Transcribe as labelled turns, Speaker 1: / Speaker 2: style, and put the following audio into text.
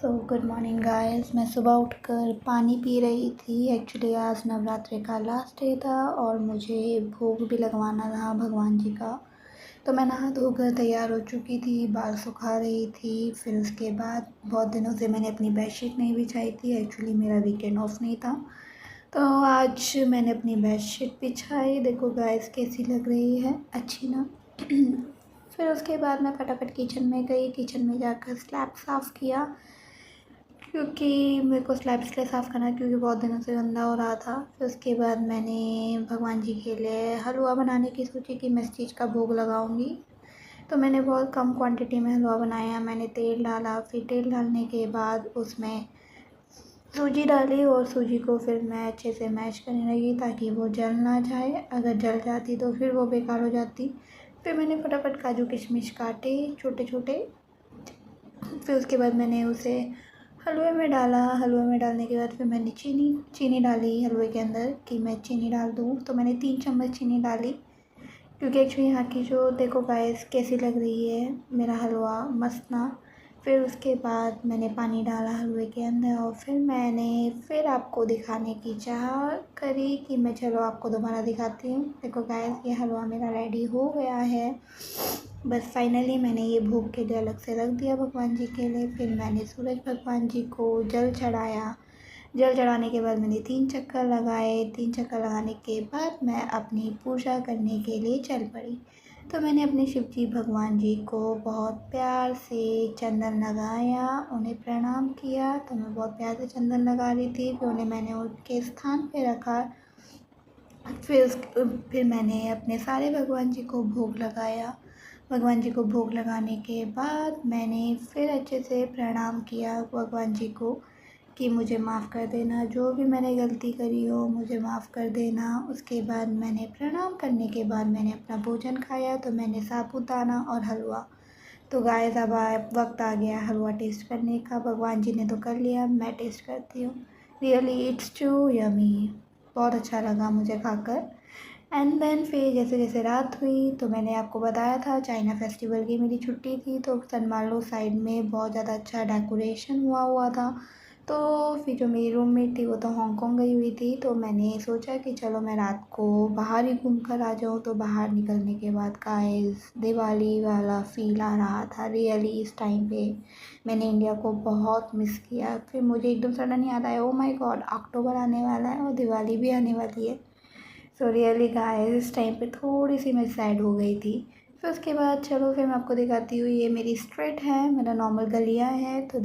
Speaker 1: Good morning guys. मैं सुबह उठकर पानी पी रही थी। एक्चुअली आज नवरात्रि का लास्ट डे था और मुझे भोग भी लगवाना था भगवान जी का। तो मैं नहा धोकर तैयार हो चुकी थी, बाल सुखा रही थी। फिर उसके बाद बहुत दिनों से मैंने अपनी बेडशीट नहीं बिछाई थी। एक्चुअली मेरा वीकेंड ऑफ नहीं था, तो आज मैंने अपनी बेडशीट बिछाई। देखो गाइस कैसी लग रही है, अच्छी ना। फिर उसके बाद मैं फटाफट किचन में गई। किचन में जाकर स्लैब साफ़ किया, क्योंकि मेरे को स्लैब इसलिए साफ़ करना क्योंकि बहुत दिनों से गंदा हो रहा था। फिर उसके बाद मैंने भगवान जी के लिए हलवा बनाने की सोची कि मैं इस चीज़ का भोग लगाऊंगी। तो मैंने बहुत कम क्वांटिटी में हलवा बनाया। मैंने तेल डाला, फिर तेल डालने के बाद उसमें सूजी डाली और सूजी को फिर मैं अच्छे से मैश करने लगी ताकि वो जल ना जाए। अगर जल जाती तो फिर वो बेकार हो जाती। फिर मैंने फटाफट काजू किशमिश काटे छोटे छोटे। फिर उसके बाद मैंने उसे हलवे में डाला। हलवे में डालने के बाद फिर मैंने चीनी डाली हलवे के अंदर कि मैं चीनी डाल दूँ। तो मैंने 3 चम्मच चीनी डाली, क्योंकि एक्चुअली यहाँ की जो देखो गाइस कैसी लग रही है मेरा हलवा, मस्त ना। फिर उसके बाद मैंने पानी डाला हलवे के अंदर और फिर आपको दिखाने की चाह करी कि मैं चलो आपको दोबारा दिखाती हूँ। देखो गाइस ये हलवा मेरा रेडी हो गया है। बस फाइनली मैंने ये भोग के लिए अलग से रख दिया भगवान जी के लिए। फिर मैंने सूरज भगवान जी को जल चढ़ाया। जल चढ़ाने के बाद मैंने 3 चक्कर लगाए। 3 चक्कर लगाने के बाद मैं अपनी पूजा करने के लिए चल पड़ी। तो मैंने अपने शिव जी भगवान जी को बहुत प्यार से चंदन लगाया, उन्हें प्रणाम किया। तो मैं बहुत प्यार से चंदन लगा रही थी। फिर उन्हें मैंने उनके स्थान पे रखा। फिर मैंने अपने सारे भगवान जी को भोग लगाया। भगवान जी को भोग लगाने के बाद मैंने फिर अच्छे से प्रणाम किया भगवान जी को कि मुझे माफ़ कर देना, जो भी मैंने गलती करी हो मुझे माफ़ कर देना। उसके बाद मैंने प्रणाम करने के बाद मैंने अपना भोजन खाया। तो मैंने साबूदाना और हलवा। तो गाइस अब वक्त आ गया हलवा टेस्ट करने का। भगवान जी ने तो कर लिया, मैं टेस्ट करती हूँ। Really it's too yummy. बहुत अच्छा लगा मुझे खाकर। एंड देन फिर जैसे जैसे रात हुई तो मैंने आपको बताया था चाइना फेस्टिवल की मेरी छुट्टी थी। तो सनमार्लो साइड में बहुत ज़्यादा अच्छा डेकोरेशन हुआ था। तो फिर जो मेरी रूममेट थी वो तो हांगकांग गई हुई थी। तो मैंने सोचा कि चलो मैं रात को बाहर ही घूम कर आ जाऊँ। तो बाहर निकलने के बाद गाइस दिवाली वाला फील आ रहा था रियली। इस टाइम पे मैंने इंडिया को बहुत मिस किया। फिर मुझे एकदम सडन याद आया, ओ माय गॉड अक्टूबर आने वाला है और दिवाली भी आने वाली है। सो रियली गाइस इस टाइम पे थोड़ी सी मैं सैड हो गई थी। फिर उसके बाद चलो फिर मैं आपको दिखाती हूँ, ये मेरी स्ट्रीट है, मेरा नॉर्मल गलियाँ है। तो